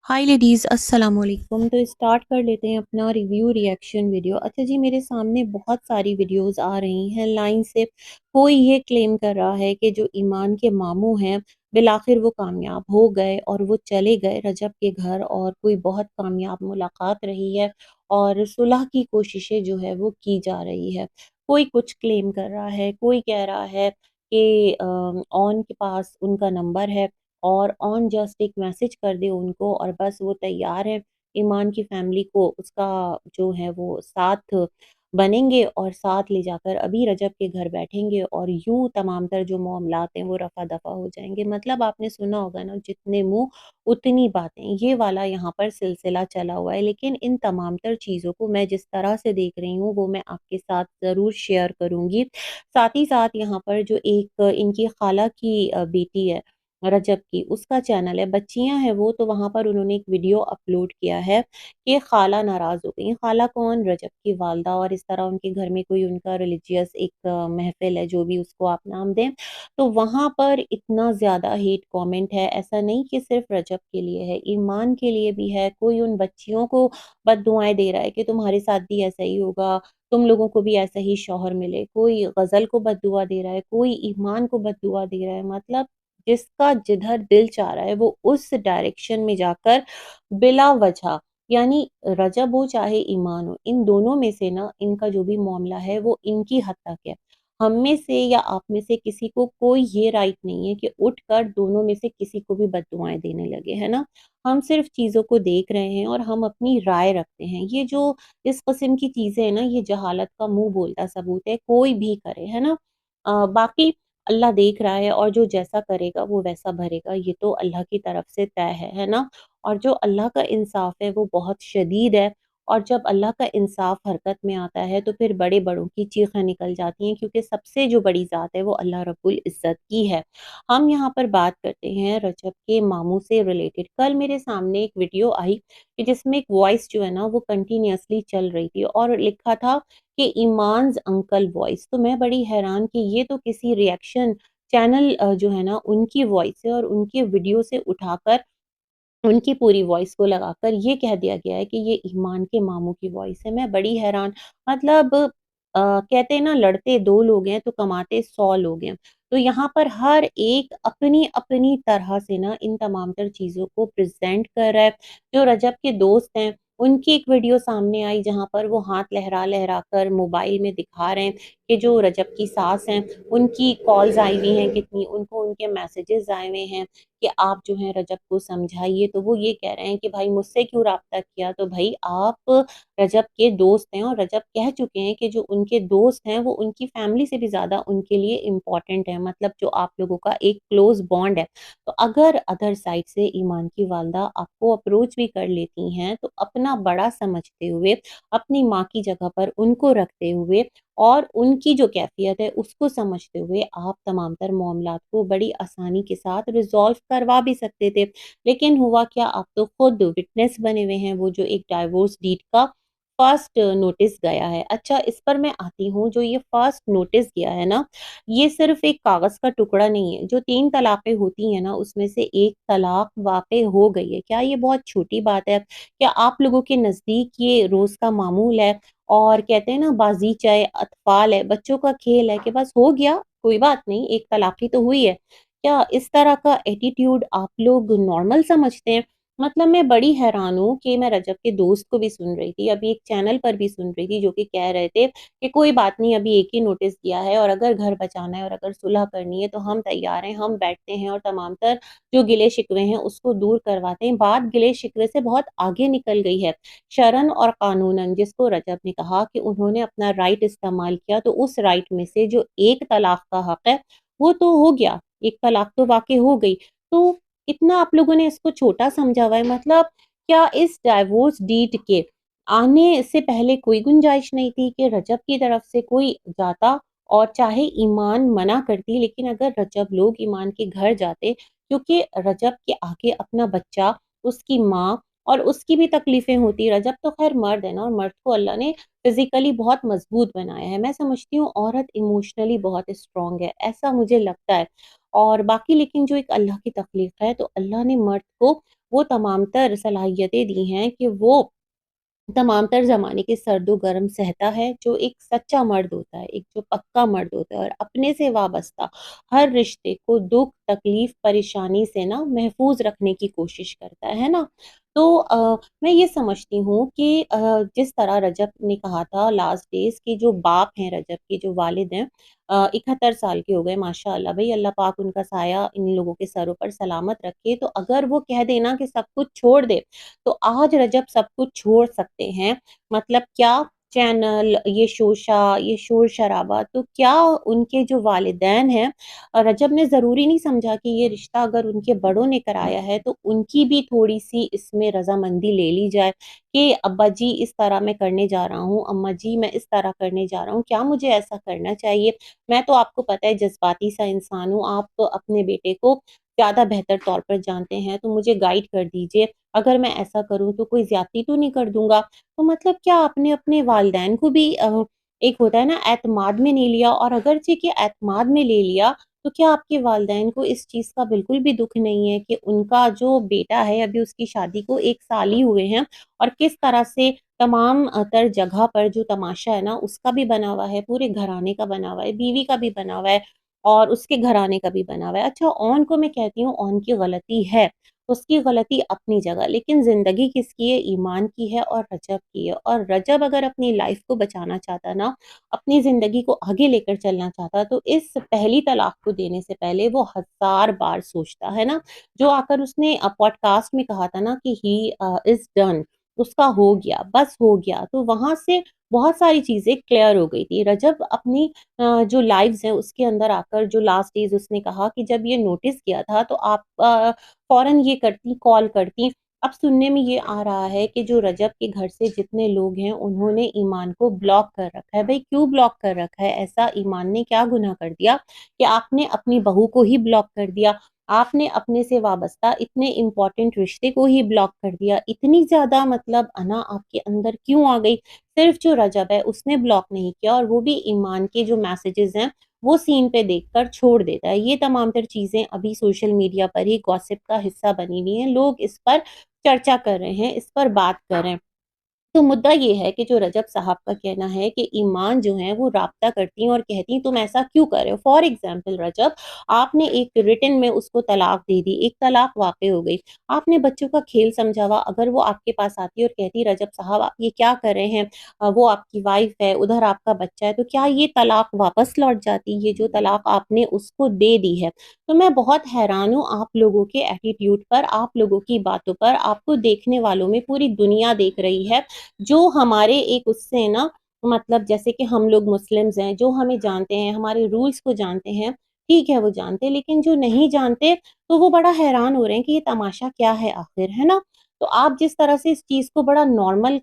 हाय ladies, अस्सलाम वालेकुम। तो स्टार्ट कर लेते हैं अपना रिव्यू रिएक्शन वीडियो। अच्छा जी, मेरे सामने बहुत सारी वीडियोस आ रही हैं लाइन से। कोई ये क्लेम कर रहा है कि जो ईमान के मामू हैं बिलाखिर वो कामयाब हो गए और वो चले गए रजब के घर, और कोई बहुत कामयाब मुलाकात रही है और सुलह की कोशिशें जो है वो की जा रही है। कोई कुछ क्लेम कर रहा है, कोई कह रहा है कि ऑन के पास उनका नंबर है और ऑन जस्ट एक मैसेज कर दे उनको और बस वो तैयार है ईमान की फैमिली को उसका जो है वो साथ बनेंगे और साथ ले जाकर अभी रजब के घर बैठेंगे और यूं तमाम तर जो मामलात हैं वो रफा दफा हो जाएंगे। मतलब आपने सुना होगा ना, जितने मुंह उतनी बातें, ये वाला यहाँ पर सिलसिला चला हुआ है। लेकिन इन तमाम तर चीज़ों को मैं जिस तरह से देख रही हूँ वो मैं आपके साथ ज़रूर शेयर करूँगी। साथ ही साथ यहाँ पर जो एक इनकी खाला की बेटी है रजब की, उसका चैनल है, बच्चियाँ हैं वो, तो वहाँ पर उन्होंने एक वीडियो अपलोड किया है कि खाला नाराज़ हो गई हैं। खाला कौन? रजब की वालदा। और इस तरह उनके घर में कोई उनका रिलीजियस एक महफ़िल है, जो भी उसको आप नाम दें। तो वहाँ पर इतना ज़्यादा हेट कमेंट है, ऐसा नहीं कि सिर्फ़ रजब के लिए है, ईमान के लिए भी है। कोई उन बच्चियों को बद्दुआएँ दे रहा है कि तुम्हारे साथ भी ऐसा ही होगा, तुम लोगों को भी ऐसा ही शौहर मिले। कोई ग़ज़ल को बद्दुआ दे रहा है, कोई ईमान को बद्दुआ दे रहा है। मतलब जिसका जिधर दिल चाह रहा है वो उस डायरेक्शन में जाकर बिला वजह, यानी रजब हो चाहे ईमान हो, इन दोनों में से ना इनका जो भी मामला है वो इनकी हद तक है। हम में से या आप में से किसी को कोई ये राइट नहीं है कि उठकर दोनों में से किसी को भी बद्दुआएं देने लगे, है ना। हम सिर्फ चीजों को देख रहे हैं और हम अपनी राय रखते हैं। ये जो इस किस्म की चीजें है ना, ये जहालत का मुंह बोलता सबूत है, कोई भी करे, है ना। बाकी अल्लाह देख रहा है और जो जैसा करेगा वो वैसा भरेगा, ये तो अल्लाह की तरफ से तय है ना। और जो अल्लाह का इंसाफ है वो बहुत शदीद है। और जब अल्लाह का इंसाफ हरकत में आता है तो फिर बड़े बड़ों की चीखें निकल जाती हैं, क्योंकि सबसे जो बड़ी ज़ात है वो अल्लाह रब्बुल इज़्ज़त की है। हम यहाँ पर बात करते हैं रजब के मामू से रिलेटेड। कल मेरे सामने एक वीडियो आई कि जिसमें एक वॉइस जो है ना वो कंटिन्यूअसली चल रही थी और लिखा था कि ईमान्स अंकल वॉइस। तो मैं बड़ी हैरान कि ये तो किसी रिएक्शन चैनल जो है ना उनकी वॉइस है, और उनके वीडियो से उठाकर उनकी पूरी वॉइस को लगाकर ये कह दिया गया है कि ये ईमान के मामू की वॉइस है। मैं बड़ी हैरान। मतलब कहते हैं ना, लड़ते 2 लोग हैं तो कमाते 100 लोग हैं। तो यहाँ पर हर एक अपनी-अपनी तरह से ना इन तमाम तर चीज़ों को प्रेज़ेंट कर रहा है। जो रजब के दोस्त हैं, उनकी एक वीडियो सामने आई जहाँ पर वो हाथ लहरा-लहरा कर मोबाइल में दिखा रहे हैं कि जो रजब की सास हैं, उनकी कॉल्स आई हुई हैं कितनी, उनको उनके मैसेजेस आए हुए हैं कि आप जो है रजब को समझाइए। तो वो ये कह रहे हैं कि भाई मुझसे क्यों राब्ता किया? तो भाई आप रजब के दोस्त हैं और रजब कह चुके हैं कि जो उनके दोस्त हैं वो उनकी फैमिली से भी ज़्यादा उनके लिए इम्पोर्टेंट है। मतलब जो आप लोगों का एक क्लोज़ बॉन्ड है। तो अगर अदर साइड से ईमान की वालदा आपको अप्रोच भी कर लेती हैं तो अपना बड़ा समझते हुए, अपनी माँ की जगह पर उनको रखते हुए और उनकी जो कैफ़ियत है उसको समझते हुए आप तमाम तर मामलात को बड़ी आसानी के साथ रिज़ॉल्व करवा भी सकते थे। लेकिन हुआ क्या, आप तो खुद विटनेस बने हुए हैं वो जो एक डाइवोर्स डीड का फर्स्ट नोटिस गया है। अच्छा, इस पर मैं आती हूँ। जो ये फर्स्ट नोटिस गया है ना, ये सिर्फ़ एक कागज़ का टुकड़ा नहीं है। जो 3 तलाक़ें होती हैं ना उसमें से 1 तलाक़ वाक़ई हो गई है। क्या ये बहुत छोटी बात है? क्या आप लोगों के नज़दीक ये रोज़ का मामूल है? और कहते हैं ना, बाज़ीचा है, अतफ़ाल है, बच्चों का खेल है कि बस हो गया, कोई बात नहीं, एक तलाक़ी तो हुई है। क्या इस तरह का एटीट्यूड आप लोग नॉर्मल समझते हैं? मतलब मैं बड़ी हैरान हूँ कि मैं रजब के दोस्त को भी सुन रही थी, अभी एक चैनल पर भी सुन रही थी जो कि कह रहे थे कि कोई बात नहीं, अभी एक ही नोटिस दिया है और अगर घर बचाना है और अगर सुलह करनी है तो हम तैयार हैं, हम बैठते हैं और तमाम तर जो गिले-शिकवे हैं उसको दूर करवाते हैं। बात गिले-शिकवे से बहुत आगे निकल गई है। शरन और कानूनन जिसको रजब ने कहा कि उन्होंने अपना राइट इस्तेमाल किया, तो उस राइट में से जो एक तलाक का हक है वो तो हो गया, एक तलाक तो वाक़ई हो गई। तो इतना आप लोगों ने इसको छोटा समझा हुआ है। मतलब क्या इस डाइवोर्स डीड के आने से पहले कोई गुंजाइश नहीं थी कि रजब की तरफ से कोई जाता और चाहे ईमान मना करती, लेकिन अगर रजब लोग ईमान के घर जाते, क्योंकि रजब के आगे अपना बच्चा, उसकी माँ और उसकी भी तकलीफ़ें होती। रजब तो ख़ैर मर्द है ना, और मर्द को अल्लाह ने फ़िज़िकली बहुत मज़बूत बनाया है। मैं समझती हूँ औरत इमोशनली बहुत स्ट्रॉन्ग है, ऐसा मुझे लगता है। और बाकी लेकिन जो एक अल्लाह की तख़लीक़ है, तो अल्लाह ने मर्द को وہ तमाम तर सलाहियतें दी हैं कि वो तमाम तर ज़माने के सर्दो गर्म सहता है, जो एक सच्चा मर्द होता है, एक जो पक्का मर्द होता है और अपने से वाबस्ता हर रिश्ते को दुःख, तकलीफ़, परेशानी से ना महफ़ूज़ रखने की कोशिश करता है ना? तो मैं ये समझती हूँ कि जिस तरह रजब ने कहा था लास्ट डेज़ कि जो बाप हैं रजब के, जो वालिद हैं 71 साल के हो गए माशाअल्लाह भई, अल्लाह पाक उनका साया इन लोगों के सरों पर सलामत रखे। तो अगर वो कह दें ना कि सब कुछ छोड़ दे, तो आज रजब सब कुछ छोड़ सकते हैं। मतलब क्या चैनल, ये शोशा, ये शोर-शराबा, तो क्या उनके जो वालिदैन हैं रजब ने ज़रूरी नहीं समझा कि ये रिश्ता अगर उनके बड़ों ने कराया है, तो उनकी भी थोड़ी-सी इसमें रज़ामंदी ले ली जाए कि अब्बा जी इस तरह मैं करने जा रहा हूँ, अम्मा जी मैं इस तरह करने जा रहा हूँ, क्या मुझे ऐसा करना चाहिए? मैं तो आपको पता है जज़्बाती सा इंसान हूँ, आप तो अपने बेटे को ज़्यादा बेहतर तौर पर जानते हैं, तो मुझे गाइड कर दीजिए। अगर मैं ऐसा करूँ तो कोई ज़्यादती तो नहीं कर दूँगा? तो मतलब क्या आपने अपने वालिदैन को भी एक होता है ना एतमाद में नहीं लिया, और अगरचे कि एतमाद में ले लिया, तो क्या आपके वालिदैन को इस चीज़ का बिल्कुल भी दुःख नहीं है कि उनका जो बेटा है अभी उसकी शादी को 1 साल ही हुए हैं और किस तरह से तमाम तर जगह पर जो तमाशा है ना उसका भी बना हुआ है, पूरे घराने का बना हुआ है, बीवी का भी बना हुआ है और उसके घराने का भी बना हुआ है। अच्छा, औन को मैं कहती हूँ औन की गलती है, उसकी गलती अपनी जगह, लेकिन ज़िंदगी किसकी है? ईमान की है और रजब की है। और रजब अगर अपनी लाइफ़ को बचाना चाहता ना, अपनी ज़िंदगी को आगे लेकर चलना चाहता, तो इस पहली तलाक को देने से पहले वो हज़ार बार सोचता, है ना? जो आकर उसने पॉडकास्ट में कहा था ना कि ही इज़ डन, उसका हो गया, बस हो गया। तो वहाँ से बहुत सारी चीज़ें क्लियर हो गई थी। रजब अपनी जो लाइव्स हैं उसके अंदर आकर जो लास्ट डेज़ उसने कहा कि जब ये नोटिस किया था तो आप फ़ौरन ये करती, कॉल करती। अब सुनने में ये आ रहा है कि जो रजब के घर से जितने लोग हैं उन्होंने ईमान को ब्लॉक कर रखा है। भई क्यों ब्लॉक कर रखा है? ऐसा ईमान ने क्या गुनाह कर दिया कि आपने अपनी बहू को ही ब्लॉक कर दिया? आपने अपने से वाबस्ता इतने इम्पोर्टेंट रिश्ते को ही ब्लॉक कर दिया। इतनी ज़्यादा मतलब अना आपके अंदर क्यों आ गई? सिर्फ़ जो रजब है उसने ब्लॉक नहीं किया, और वो भी ईमान के जो मैसेजेज़ हैं वो सीन पे देखकर छोड़ देता है। ये तमाम तर चीज़ें अभी सोशल मीडिया पर ही गॉसिप का हिस्सा बनी हुई हैं। लोग इस पर चर्चा कर रहे हैं, इस पर बात कर रहे हैं। तो मुद्दा ये है कि जो रजब साहब का कहना है कि ईमान जो है वो राब्ता करती हैं और कहती हैं तुम ऐसा क्यों कर रहे हो? फॉर एग्ज़ाम्पल रजब, आपने एक रिटन में उसको तलाक दे दी, एक तलाक वाक़ई हो गई। आपने बच्चों का खेल समझावा, अगर वो आपके पास आती है और कहती रजब साहब आप ये क्या कर रहे हैं? वो आपकी वाइफ़ है, उधर आपका बच्चा है, तो क्या ये तलाक वापस लौट जाती? ये जो तलाक आपने उसको दे दी है। तो मैं बहुत हैरान हूँ आप लोगों के एटीट्यूड पर, आप लोगों की बातों पर, आपको देखने वालों में पूरी दुनिया देख रही है। जो हमारे एक उससे ना मतलब जैसे कि हम लोग मुस्लिम्स हैं, जो हमें जानते हैं, हमारे रूल्स को जानते हैं, ठीक है वो जानते हैं, लेकिन जो नहीं जानते, तो वो बड़ा हैरान हो रहे हैं कि ये तमाशा क्या है आखिर, है ना? तो आप जिस तरह से इस चीज़ को बड़ा नॉर्मल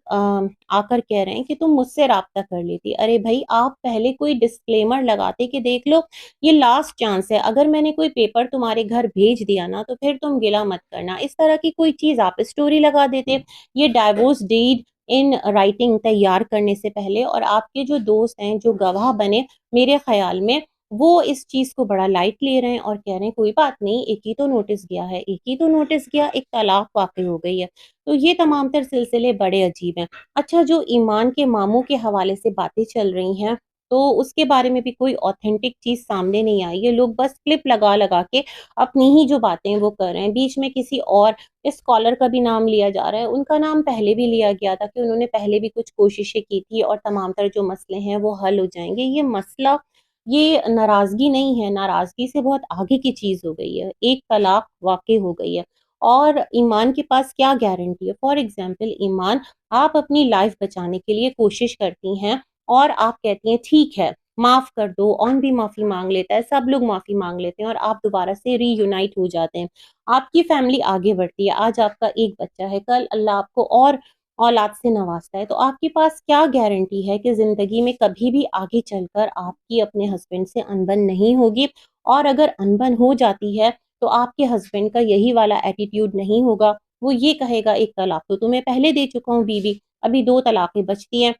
आकर कह रहे हैं कि तुम मुझसे राब्ता कर लेती। अरे भई, आप पहले कोई डिस्क्लेमर लगाते कि देख लो, ये लास्ट चांस है, अगर मैंने कोई पेपर तुम्हारे घर भेज दिया ना, तो फिर तुम गिला मत करना। इस तरह की कोई चीज़ आप स्टोरी लगा देते। ये डाइवोर्स डीड इन राइटिंग तैयार करने से पहले, और आपके जो दोस्त हैं, जो गवाह बने, मेरे ख़्याल में वो इस चीज़ को बड़ा लाइट ले रहे हैं और कह रहे हैं कोई बात नहीं, एक ही तो नोटिस गया है, एक ही तो नोटिस गया, एक तलाक वाक़ई हो गई है। तो ये तमाम तर सिलसिले बड़े अजीब हैं। अच्छा, जो ईमान के मामू के हवाले से बातें चल रही हैं, तो उसके बारे में भी कोई ऑथेंटिक चीज़ सामने नहीं आई है। लोग बस क्लिप लगा-लगा के अपनी ही जो बातें हैं वो कर रहे हैं। बीच में किसी और स्कॉलर का भी नाम लिया जा रहा है, उनका नाम पहले भी लिया गया था कि उन्होंने पहले भी कुछ कोशिशें की थी और तमाम तर जो मसले हैं वो हल हो जाएँगे। ये मसला, ये नाराज़गी नहीं है, नाराज़गी से बहुत आगे की चीज़ हो गई है। एक तलाक वाक़ई हो गई है और ईमान के पास क्या गारंटी है? फॉर एग्ज़ाम्पल ईमान, आप अपनी लाइफ़ बचाने के लिए कोशिश करती हैं और आप कहती हैं ठीक है, माफ़ कर दो, और भी माफ़ी माँग लेता है, सब लोग माफ़ी माँग लेते हैं और आप दोबारा से रीयूनाइट हो जाते हैं। आपकी फैमिली आगे बढ़ती है, आज आपका एक बच्चा है, कल अल्लाह आपको और औलाद से नवाज़ता है, तो आपके पास क्या गारंटी है कि ज़िंदगी में कभी भी आगे चलकर आपकी अपने हस्बैंड से अनबन नहीं होगी? और अगर अनबन हो जाती है, तो आपके हस्बैंड का यही वाला एटीट्यूड नहीं होगा, वो ये कहेगा एक तलाक तो तुम्हें पहले दे चुका हूँ बीवी, अभी 2 तलाक़ें बचती हैं।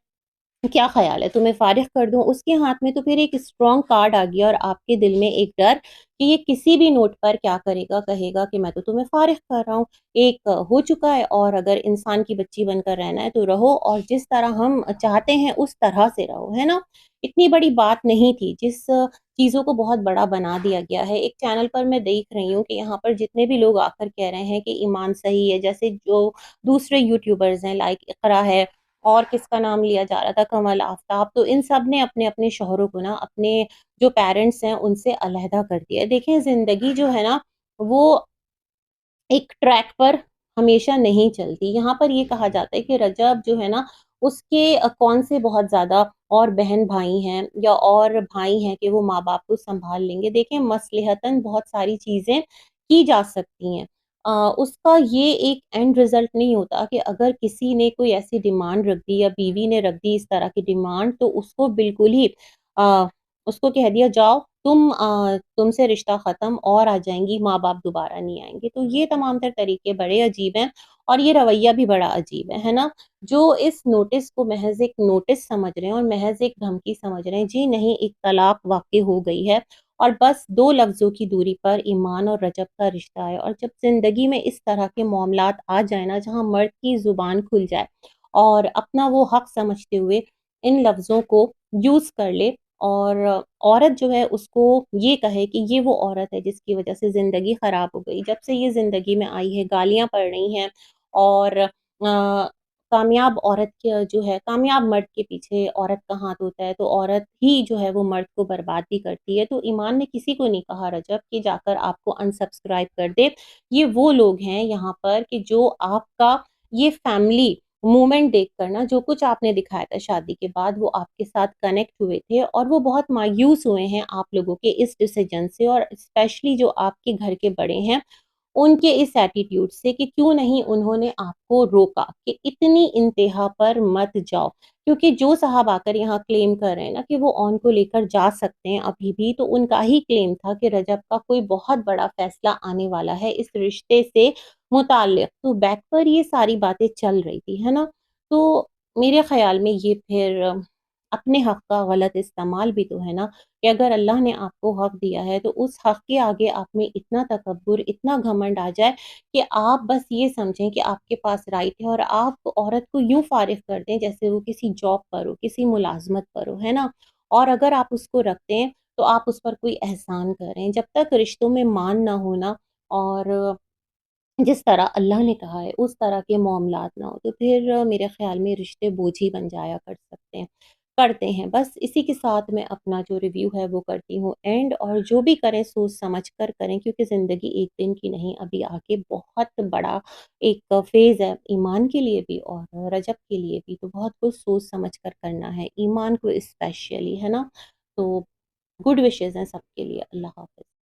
کیا خیال ہے تمہیں فارغ کر دوں؟ اس کے ہاتھ میں تو پھر ایک اسٹرانگ کارڈ آ گیا، اور آپ کے دل میں ایک ڈر کہ یہ کسی بھی نوٹ پر کیا کرے گا، کہے گا کہ میں تو تمہیں فارغ کر رہا ہوں۔ ایک ہو چکا ہے، اور اگر انسان کی بچی بن کر رہنا ہے تو رہو، اور جس طرح ہم چاہتے ہیں اس طرح سے رہو، ہے نا؟ اتنی بڑی بات نہیں تھی جس چیزوں کو بہت بڑا بنا دیا گیا ہے۔ ایک چینل پر میں دیکھ رہی ہوں کہ یہاں پر جتنے بھی لوگ آ کر کہہ رہے ہیں کہ ایمان صحیح ہے، جیسے جو دوسرے یوٹیوبرز ہیں لائک اقرا ہے، اور کس کا نام لیا جا رہا تھا، کمل آفتاب، تو ان سب نے اپنے اپنے شوہروں کو نا، اپنے جو پیرنٹس ہیں ان سے علیحدہ کر دیا ہے۔ دیکھیں زندگی جو ہے نا، وہ ایک ٹریک پر ہمیشہ نہیں چلتی۔ یہاں پر یہ کہا جاتا ہے کہ رجب جو ہے نا، اس کے کون سے بہت زیادہ اور بہن بھائی ہیں یا اور بھائی ہیں کہ وہ ماں باپ کو سنبھال لیں گے۔ دیکھیں مصلحتاً بہت ساری چیزیں کی جا سکتی ہیں، اس کا یہ ایک اینڈ رزلٹ نہیں ہوتا کہ اگر کسی نے کوئی ایسی ڈیمانڈ رکھ دی یا بیوی نے رکھ دی اس طرح کی ڈیمانڈ، تو اس کو بالکل ہی آ، اس کو کہہ دیا جاؤ تم سے رشتہ ختم، اور آ جائیں گی ماں باپ دوبارہ نہیں آئیں گے۔ تو یہ تمام تر طریقے بڑے عجیب ہیں، اور یہ رویہ بھی بڑا عجیب ہے نا؟ جو اس نوٹس کو محض ایک نوٹس سمجھ رہے ہیں اور محض ایک دھمکی سمجھ رہے ہیں، جی نہیں، ایک طلاق واقع ہو گئی ہے، اور بس دو لفظوں کی دوری پر ایمان اور رجب کا رشتہ ہے۔ اور جب زندگی میں اس طرح کے معاملات آ جائیں نا، جہاں مرد کی زبان کھل جائے اور اپنا وہ حق سمجھتے ہوئے ان لفظوں کو یوز کر لے، اور عورت جو ہے اس کو یہ کہے کہ یہ وہ عورت ہے جس کی وجہ سے زندگی خراب ہو گئی، جب سے یہ زندگی میں آئی ہے گالیاں پڑ رہی ہیں، اور کامیاب عورت کے جو ہے، کامیاب مرد کے پیچھے عورت کا ہاتھ ہوتا ہے، تو عورت ہی جو ہے وہ مرد کو برباد بھی کرتی ہے۔ تو ایمان نے کسی کو نہیں کہا رجب کہ جا کر آپ کو انسبسکرائب کر دے۔ یہ وہ لوگ ہیں یہاں پر کہ جو آپ کا یہ فیملی مومنٹ دیکھ کر نا، جو کچھ آپ نے دکھایا تھا شادی کے بعد، وہ آپ کے ساتھ کنیکٹ ہوئے تھے، اور وہ بہت مایوس ہوئے ہیں آپ لوگوں کے اس ڈیسیجن سے، اور اسپیشلی جو آپ کے گھر کے بڑے ہیں ان کے اس ایٹیٹیوڈ سے کہ کیوں نہیں انہوں نے آپ کو روکا کہ اتنی انتہا پر مت جاؤ۔ کیونکہ جو صاحب آ کر یہاں کلیم کر رہے ہیں نا کہ وہ اون کو لے کر جا سکتے ہیں ابھی بھی، تو ان کا ہی کلیم تھا کہ رجب کا کوئی بہت بڑا فیصلہ آنے والا ہے اس رشتے سے متعلق، تو بیک پر یہ ساری باتیں چل رہی تھی، ہے نا؟ تو میرے خیال میں یہ پھر اپنے حق کا غلط استعمال بھی تو ہے نا، کہ اگر اللہ نے آپ کو حق دیا ہے تو اس حق کے آگے آپ میں اتنا تکبر، اتنا گھمنڈ آ جائے کہ آپ بس یہ سمجھیں کہ آپ کے پاس رائٹ ہے، اور آپ عورت کو یوں فارغ کر دیں جیسے وہ کسی جاب پر ہو، کسی ملازمت پر ہو، ہے نا؟ اور اگر آپ اس کو رکھتے ہیں تو آپ اس پر کوئی احسان کر رہے ہیں۔ جب تک رشتوں میں مان نہ ہونا، اور جس طرح اللہ نے کہا ہے اس طرح کے معاملات نہ ہو، تو پھر میرے خیال میں رشتے بوجھ ہی بن جایا کرتے ہیں بس اسی کے ساتھ میں اپنا جو ریویو ہے وہ کرتی ہوں اینڈ، اور جو بھی کریں سوچ سمجھ کر کریں، کیونکہ زندگی ایک دن کی نہیں، ابھی آگے بہت بڑا ایک فیز ہے ایمان کے لیے بھی اور رجب کے لیے بھی، تو بہت کچھ سوچ سمجھ کر کرنا ہے ایمان کو اسپیشلی، ہے نا؟ تو گڈ وشز ہیں سب کے لیے۔ اللہ حافظ۔